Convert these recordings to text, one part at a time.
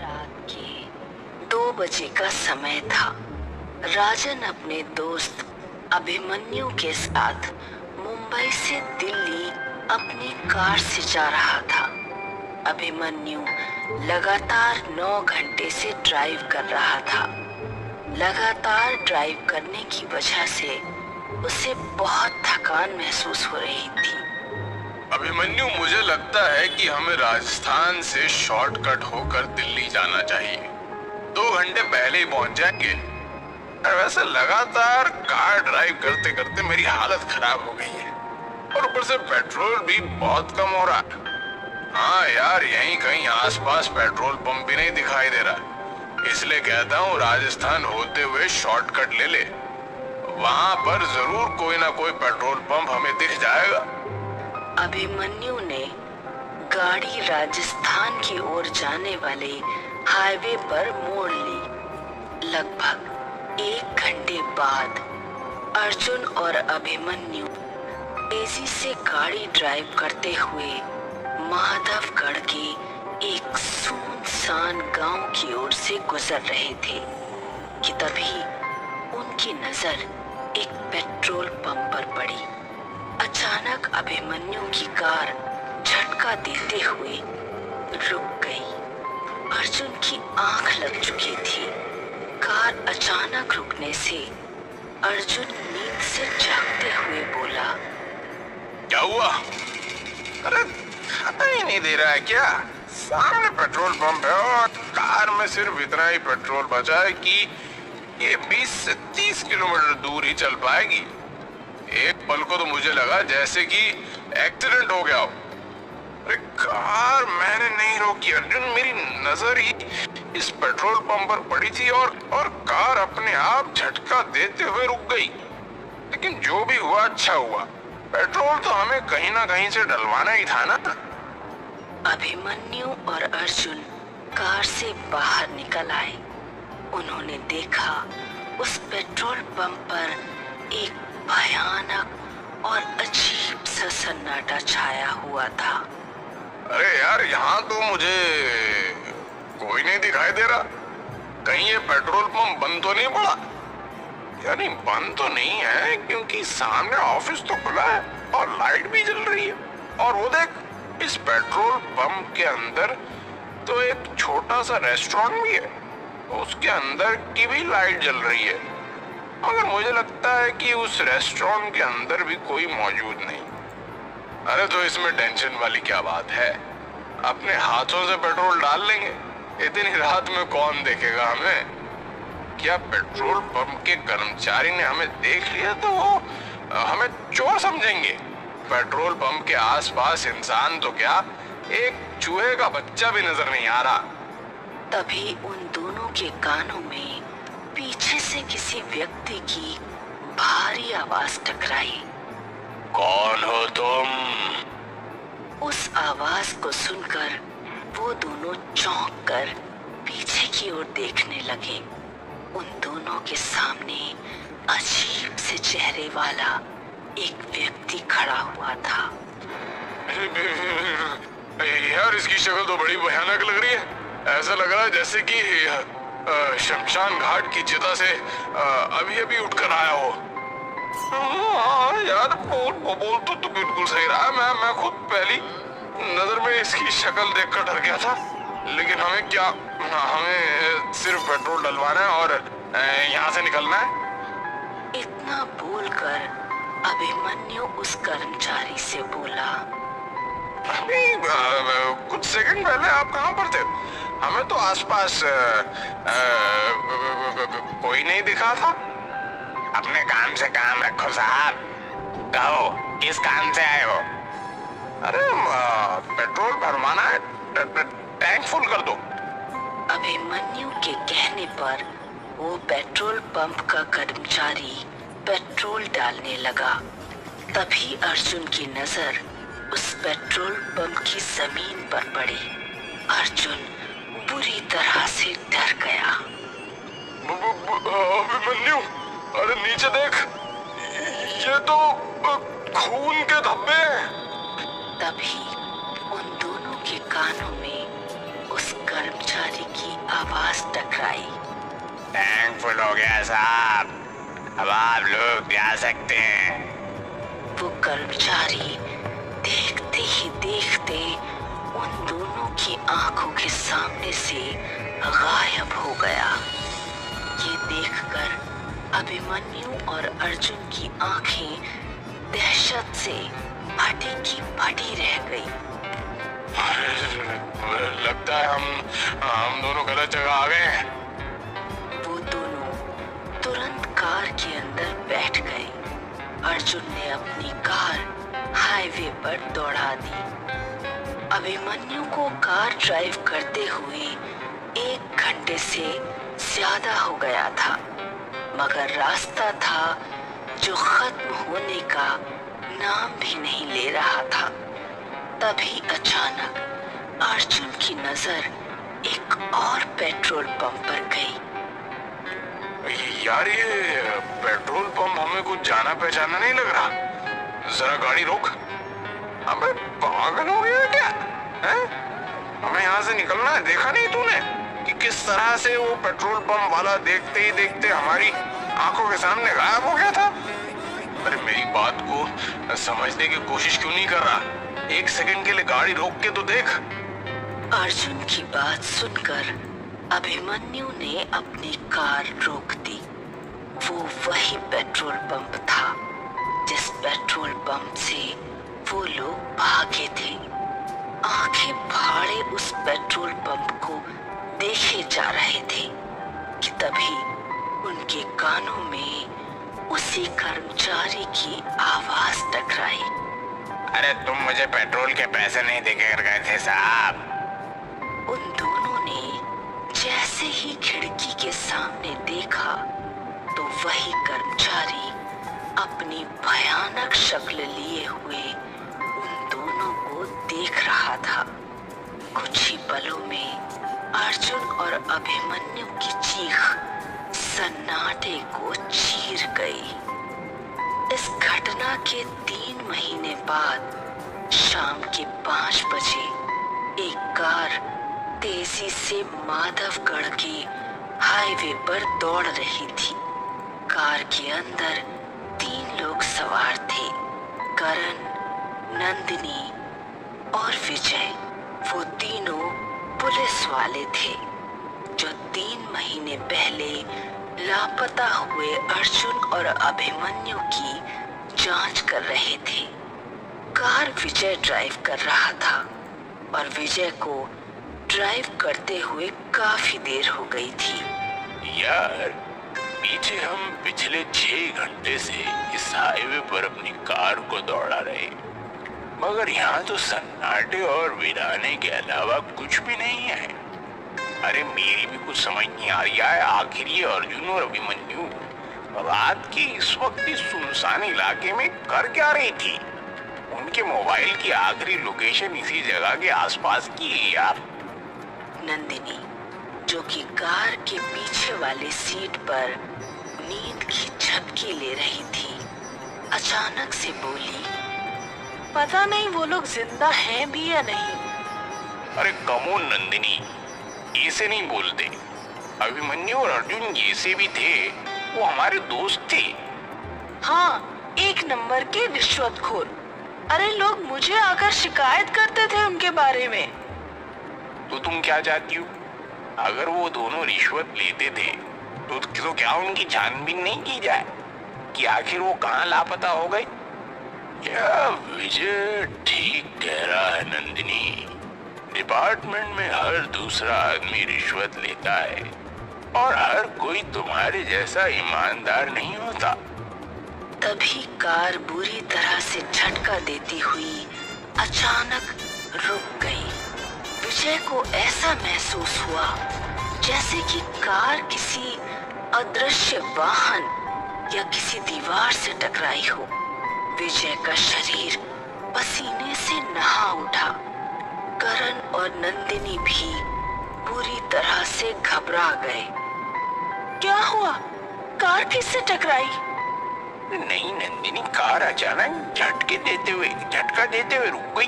रात के 2 बजे का समय था। राजन अपने दोस्त अभिमन्यु के साथ मुंबई से दिल्ली अपनी कार से जा रहा था। अभिमन्यु लगातार 9 घंटे से ड्राइव कर रहा था। लगातार ड्राइव करने की वजह से उसे बहुत थकान महसूस हो रही थी। अभिमन्यु, मुझे लगता है कि हमें राजस्थान से शॉर्टकट होकर दिल्ली जाना चाहिए। 2 घंटे पहले ही पहुंच जाएंगे। वैसे लगातार कार ड्राइव करते करते मेरी हालत खराब हो गई है और ऊपर से पेट्रोल भी बहुत कम हो रहा है। हाँ यार, यहीं कहीं आसपास पेट्रोल पंप भी नहीं दिखाई दे रहा। इसलिए कहता हूँ राजस्थान होते हुए शॉर्टकट ले ले। वहां पर जरूर कोई ना कोई पेट्रोल पंप हमें दिख जाएगा। अभिमन्यु ने गाड़ी राजस्थान की ओर जाने वाले हाईवे पर मोड़ ली। लगभग 1 घंटे बाद अर्जुन और अभिमन्यु तेजी से गाड़ी ड्राइव करते हुए माधवगढ़ के एक सुनसान गांव की ओर से गुजर रहे थे कि तभी उनकी नजर एक पेट्रोल पंप पर पड़ी। अचानक अभिमन्यु की कार झटका देते हुए रुक गई। अर्जुन की आंख लग चुकी थी। कार अचानक रुकने से अर्जुन नींद से जागते हुए बोला, क्या हुआ? अरे दिखाई नहीं दे रहा है क्या? सामने पेट्रोल पंप है और कार में सिर्फ इतना ही पेट्रोल बचा है कि ये 20 से 30 किलोमीटर दूर ही चल पाएगी। एक पल को तो मुझे लगा जैसे कि एक्सीडेंट हो गया हो। अरे कार मैंने नहीं रोकी अर्जुन, मेरी नजर ही इस पेट्रोल पंप पर पड़ी थी और कार अपने आप झटका देते हुए रुक गई। लेकिन जो भी हुआ अच्छा हुआ। पेट्रोल तो हमें कहीं ना कहीं से डलवाना ही था ना। अभिमन्यु और अर्जुन कार से बाहर निकल आए। उन्होंने देखा उस पेट्रोल पंप पर एक भयानक और अजीब सा सन्नाटा छाया हुआ था। अरे यार, यहाँ तो मुझे कोई नहीं दिखाई दे रहा। कहीं ये पेट्रोल पंप बंद तो नहीं पड़ा? यानी बंद तो नहीं है क्योंकि सामने ऑफिस तो खुला है और लाइट भी जल रही है। और वो देख, इस पेट्रोल पंप के अंदर तो एक छोटा सा रेस्टोरेंट भी है, उसके अंदर की भी लाइट जल रही है। मगर मुझे लगता है कि उस रेस्टोरेंट के अंदर भी कोई मौजूद नहीं। अरे तो इसमें टेंशन वाली क्या बात है? अपने हाथों से पेट्रोल डाल लेंगे। इतनी रात में कौन देखेगा हमें? क्या पेट्रोल पंप के कर्मचारी ने हमें देख लिया तो वो हमें चोर समझेंगे? पेट्रोल पंप के आसपास इंसान तो क्या, एक चूहे का बच्चा भी नजर नहीं आ रहा। तभी उन दोनों के कानों में पीछे से किसी व्यक्ति की भारी आवाज टकराई। कौन हो तुम? उस आवाज को सुनकर वो दोनों चौंक कर पीछे की ओर देखने लगे। उन दोनों के सामने अजीब से चेहरे वाला एक व्यक्ति खड़ा हुआ था। यार, इसकी शक्ल तो बड़ी भयानक लग रही है। ऐसा लग रहा है जैसे कि शमशान घाट की चिता से अभी अभी उठकर आया हो। यार, बोल तो बिल्कुल सही रहा। मैं खुद पहली नजर में इसकी शक्ल देखकर डर गया था। लेकिन हमें सिर्फ पेट्रोल डलवाना है और यहाँ से निकलना है। इतना बोलकर अभिमन्यु उस कर्मचारी से बोला, अभी कुछ सेकंड पहले आप कहाँ पर थे? हमें तो आसपास कोई नहीं दिखा था। अपने काम से काम रखो साहब। कहो, किस काम से आए हो? अरे पेट्रोल भरवाना है, टैंक फुल कर दो। अभिमन्यु के कहने पर वो पेट्रोल पंप का कर्मचारी पेट्रोल डालने लगा। तभी अर्जुन की नजर उस पेट्रोल पंप की जमीन पर पड़ी। अर्जुन बुरी तरह से डर गया। अभिमन्यु, अरे नीचे देख, ये तो खून के धब्बे हैं। तभी उन दोनों के कानों में उस कर्मचारी की गया साहब, अब आप लोग जा सकते हैं। वो कर्मचारी देखते ही देखते उन दोनों की आंखों के सामने से गायब हो गया। ये देखकर अभिमन्यु और अर्जुन की आंखें दहशत से फटी की फटी रह गई। लगता है हम दोनों गलत जगह आ गए हैं। वो दोनों तुरंत कार के अंदर बैठ गए। अर्जुन ने अपनी कार हाईवे पर दौड़ा दी। अभिमन्यु को कार ड्राइव करते हुए 1 घंटे से ज्यादा हो गया था, मगर रास्ता था जो खत्म होने का नाम भी नहीं ले रहा था। तभी अचानक अर्जुन की नजर एक और पेट्रोल पंप पर गई। यार, ये पेट्रोल पंप हमें कुछ जाना पहचाना नहीं लग रहा। जरा गाड़ी रोक। अबे पागल हो गया क्या? हैं? हमें यहाँ से निकलना है। देखा नहीं तूने कि किस तरह से वो पेट्रोल पंप वाला देखते ही देखते हमारी आंखों के सामने गायब हो गया था? अरे मेरी बात को समझने की कोशिश क्यों नहीं कर रहा? 1 सेकंड के लिए गाड़ी रोक के तो देख। अर्जुन की बात सुनकर अभिमन्यु ने अपनी कार रोक दी। वो वही पेट्रोल पंप था जिस पेट्रोल पंप से वो लोग भागे थे। आंखें फाड़े उस पेट्रोल पंप को देखे जा रहे थे कि तभी उनके कानों में उसी कर्मचारी की आवाज टकराई। अरे तुम मुझे पेट्रोल के पैसे नहीं देकर गए थे साहब। उन दोनों ने जैसे ही खिड़की के सामने देखा तो वही कर्मचारी अपनी भयानक शक्ल लिए हुए उन दोनों को देख रहा था। कुछ ही पलों में अर्जुन और अभिमन्यु की चीख सन्नाटे को चीर गई। इस घटना के 3 महीने बाद शाम के 5 बजे एक कार तेजी से माधवगढ़ के हाईवे पर दौड़ रही थी। कार के अंदर 3 लोग सवार थे, करण, नंदिनी और विजय। वो तीनों पुलिस वाले थे जो 3 महीने पहले लापता हुए अर्जुन और अभिमन्यु की जांच कर रहे थे। कार विजय ड्राइव कर रहा था और विजय को ड्राइव करते हुए काफी देर हो गई थी। यार, पीछे हम पिछले 6 घंटे से इस हाईवे पर अपनी कार को दौड़ा रहे, मगर यहाँ तो सन्नाटे और वीराने के अलावा कुछ भी नहीं है। अरे मेरी भी कुछ समझ नहीं आ रही है, आखिर ये अर्जुन और अभिमन्यु रात के इस वक्त इस सुनसान इलाके में कर क्या रही थी? उनके मोबाइल की आखिरी लोकेशन इसी जगह के आसपास की है यार। नंदिनी, जो कि कार के पीछे वाली सीट पर नींद की झपकी ले रही थी, अचानक से बोली, पता नहीं वो लोग जिंदा हैं भी या नहीं। अरे कमोन नंदिनी, ऐसे नहीं बोलते। अभिमन्यु और अर्जुन ऐसे भी थे, वो हमारे दोस्त थे। हाँ, 1 नंबर के रिश्वतखोर। अरे लोग मुझे आकर शिकायत करते थे उनके बारे में। तो तुम क्या चाहती हो? अगर वो दोनों रिश्वत लेते थे तो क्या उनकी छानबीन नहीं की जाए कि आखिर वो कहाँ लापता हो गए? क्या विजय ठीक कह रहा है नंदिनी। डिपार्टमेंट में हर दूसरा आदमी रिश्वत लेता है और हर कोई तुम्हारे जैसा ईमानदार नहीं होता। तभी कार बुरी तरह से झटका देती हुई अचानक रुक गई। विजय को ऐसा महसूस हुआ जैसे कि कार किसी अदृश्य वाहन या किसी दीवार से टकराई हो। विजय का शरीर पसीने से नहा उठा। करण और नंदिनी भी पूरी तरह से घबरा गए। क्या हुआ? कार किससे टकराई? नहीं नंदिनी, कार अचानक झटका देते हुए रुक गई।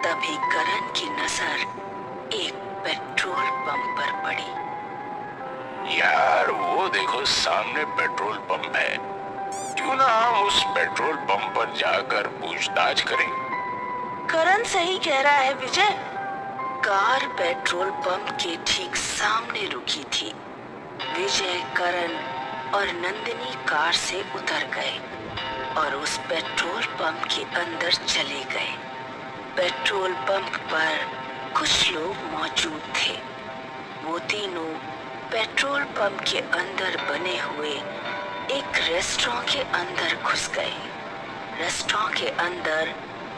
तभी करण की नजर एक पेट्रोल पंप पर पड़ी। यार वो देखो सामने पेट्रोल पंप है, क्यों ना हम उस पेट्रोल पंप पर जाकर पूछताछ करें। करण सही कह रहा है विजय। कार पेट्रोल पंप के ठीक सामने रुकी थी। विजय, करण और नंदिनी कार से उतर गए और उस पेट्रोल पंप के अंदर चले गए। पेट्रोल पंप पर कुछ लोग मौजूद थे। वो तीनों पेट्रोल पंप के अंदर बने हुए एक रेस्टोरेंट के अंदर घुस गए। रेस्टोरेंट के अंदर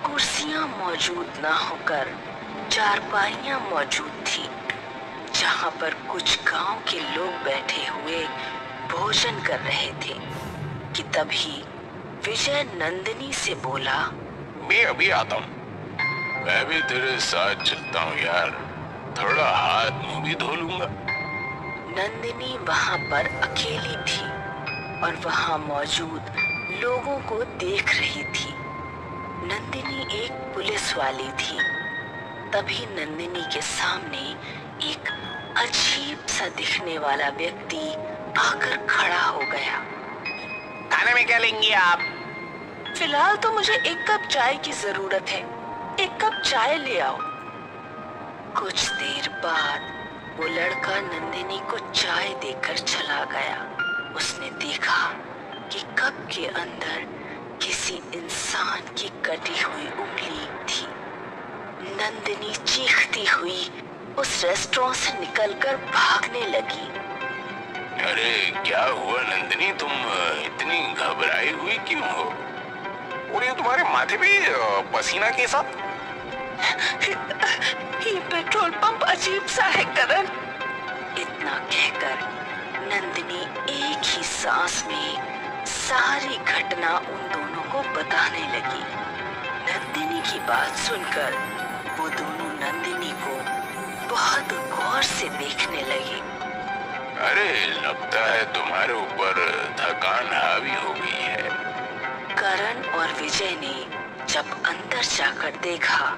कुर्सियां मौजूद ना होकर चारपाइयां मौजूद थी, जहां पर कुछ गांव के लोग बैठे हुए भोजन कर रहे थे कि तभी विजय नंदिनी से बोला, मैं अभी आता हूँ। मैं भी तेरे साथ चलता हूँ यार, थोड़ा हाथ मुंह भी धो लूंगा। नंदिनी वहां पर अकेली थी और वहां मौजूद लोगों को देख रही थी। नंदिनी एक पुलिस वाली थी। तभी नंदिनी के सामने एक अजीब सा दिखने वाला व्यक्ति आकर खड़ा हो गया। खाने में क्या लेंगी आप? फिलहाल तो मुझे एक कप चाय की जरूरत है। एक कप चाय ले आओ। कुछ देर बाद वो लड़का नंदिनी को चाय देकर चला गया। उसने देखा कि कप के अंदर किसी इंसान की कटी हुई उंगली थी। नंदिनी चीखती हुई उस रेस्टोरेंट से निकलकर भागने लगी। अरे क्या हुआ नंदिनी, तुम इतनी घबराई हुई क्यों हो? और ये तुम्हारे माथे पे पसीना कैसा? ये पेट्रोल पंप अजीब सा है करण। इतना कहकर नंदिनी एक ही सांस में सारी घटना उन दोनों को बताने लगी। नंदिनी की बात सुनकर वो दोनों नंदिनी को बहुत गौर से देखने लगे। अरे लगता है तुम्हारे ऊपर थकान हावी हो गई है। करण और विजय ने जब अंदर जाकर देखा,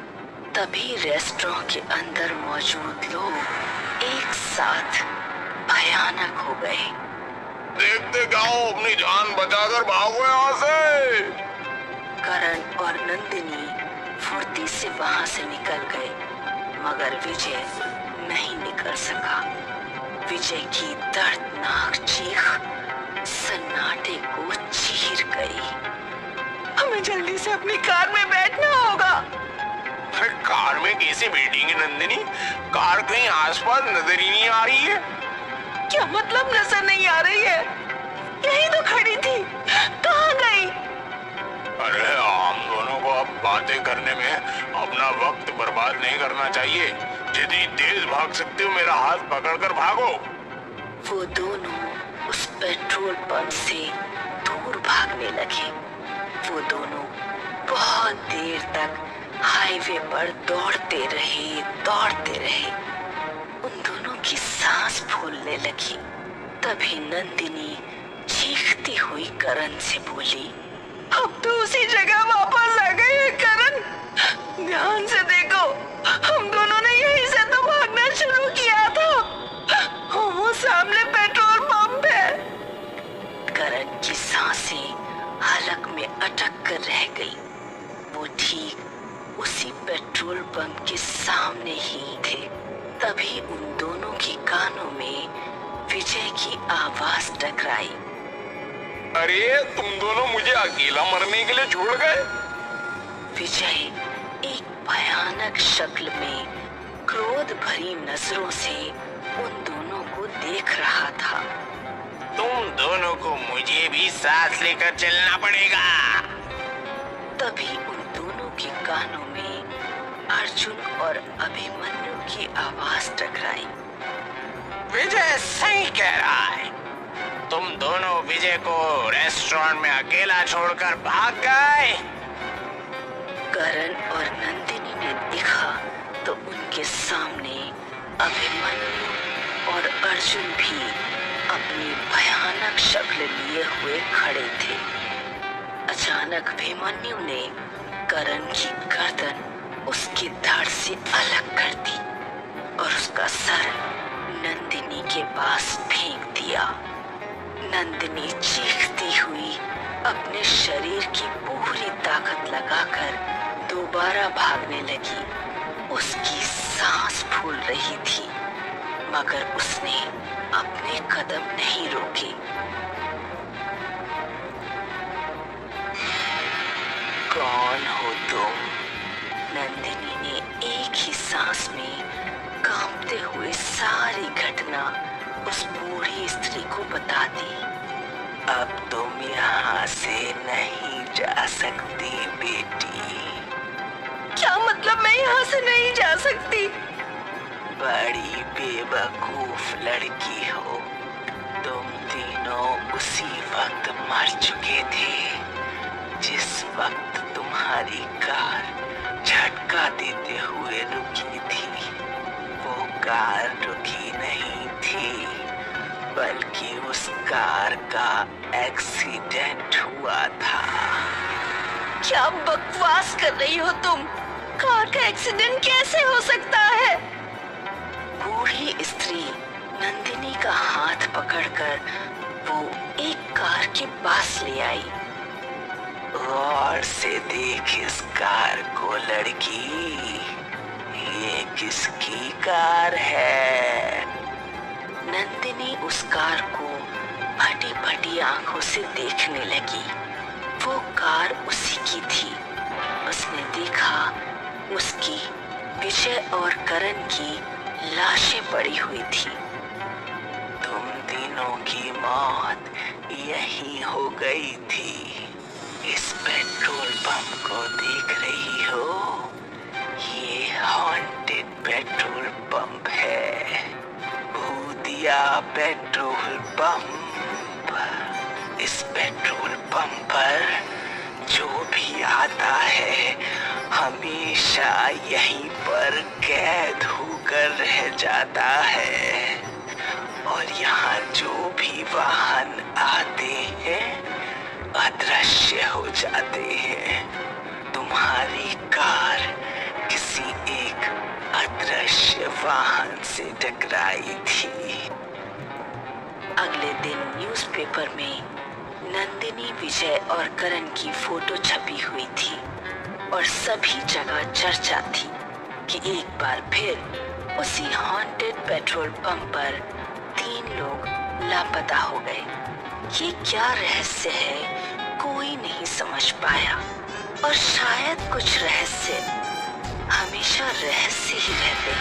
तभी रेस्टोरेंट के अंदर मौजूद लोग एक साथ भयानक हो गए। देखते जाओ, अपनी जान बचाकर भागो यहाँ से। करण और नंदिनी फुर्ती से वहां से निकल गए, मगर विजय नहीं निकल सका। विजय की दर्दनाक चीख सन्नाटे को चीर गई। हमें जल्दी से अपनी कार में बैठना होगा। अरे कार में कैसे बैठेंगे नंदिनी? कार कहीं आसपास नजर ही नहीं आ रही है। क्या मतलब नजर नहीं आ रही है? यही तो खड़ी थी, कहाँ गई? अरे हम दोनों को अब बातें करने में अपना वक्त बर्बाद नहीं करना चाहिए। जितनी तेज भाग सकते हो मेरा हाथ पकड़कर भागो। वो दोनों उस पेट्रोल पंप से दूर भागने लगे। वो दोनों बहुत देर तक हाईवे पर दौड़ते रहे। उन दोनों की सांस फूलने लगी। तभी नंदिनी चीखती हुई करण से बोली, अब तो उसी जगह वापस आ गए हैं करण। ध्यान से देखो, हम दोनों ने यहीं से तो भागना शुरू किया था। वो सामने पेट्रोल पंप है। करण की सांसें हलक में अटक कर रह गई। वो ठीक उसी पेट्रोल पंप के सामने ही थे। तभी उन दोनों की कानों में विजय की आवाज टकराई। अरे तुम दोनों मुझे अकेला मरने के लिए छोड़ गए? विजय एक भयानक शक्ल में क्रोध भरी नजरों से उन दोनों को देख रहा था। तुम दोनों को मुझे भी साथ लेकर चलना पड़ेगा। तभी उन दोनों के कानों में अर्जुन और अभिमन्यु की आवाज टकराई। विजय सही कह रहा है। तुम दोनों विजय को रेस्टोरेंट में अकेला छोड़कर भाग गए। करण और नंदिनी ने देखा तो उनके सामने अभिमन्यु और अर्जुन भी अपनी भयानक शक्ल लिए हुए खड़े थे। अचानक अभिमन्यु ने करण की गर्दन उसकी धड़ से अलग कर दी और उसका सर नंदिनी के पास फेंक दिया। नंदिनी चीखती हुई अपने शरीर की पूरी ताकत लगाकर दोबारा भागने लगी। उसकी सांस फूल रही थी, मगर उसने अपने कदम नहीं रोके। कौन हो तुम? नंदिनी ने एक ही सांस में कांपते हुए सारी घटना उस बूढ़ी स्त्री को बता दी। अब तुम यहाँ से नहीं जा सकती बेटी। क्या मतलब मैं यहाँ से नहीं जा सकती? बड़ी बेवकूफ लड़की हो। तुम तीनों उसी वक्त मर चुके थे जिस वक्त तुम्हारी कार झटका देते हुए रुकी थी। वो कार रुकी नहीं थी, बल्कि उस कार का एक्सीडेंट हुआ था। क्या बकवास कर रही हो तुम? कार का एक्सीडेंट कैसे हो सकता है? बूढ़ी स्त्री नंदिनी का हाथ पकड़कर वो एक कार के पास ले आई। गौर से देख इस कार को लड़की, ये किसकी कार है? नंदिनी उस कार को फटी फटी आंखों से देखने लगी। वो कार उसी की थी। उसने देखा उसकी, विजय और करण की लाशें पड़ी हुई थी। तुम तीनों की मौत यहीं हो गई थी। इस पेट्रोल पंप को देख रही हो? ये हॉन्टेड पेट्रोल पंप है, भूतिया पेट्रोल पंप। इस पेट्रोल पंप पर जो भी आता है हमेशा यहीं पर कैद होकर रह जाता है, और यहाँ जो भी वाहन आते हैं अदृश्य हो जाते हैं। तुम्हारी कार किसी एक अदृश्य वाहन से टकराई थी। अगले दिन न्यूज़पेपर में नंदिनी, विजय और करण की फोटो छपी हुई थी और सभी जगह चर्चा थी कि एक बार फिर उसी हॉन्टेड पेट्रोल पंप पर 3 लोग लापता हो गए। ये क्या रहस्य है, कोई नहीं समझ पाया, और शायद कुछ रहस्य हमेशा रहस्य ही रहते हैं।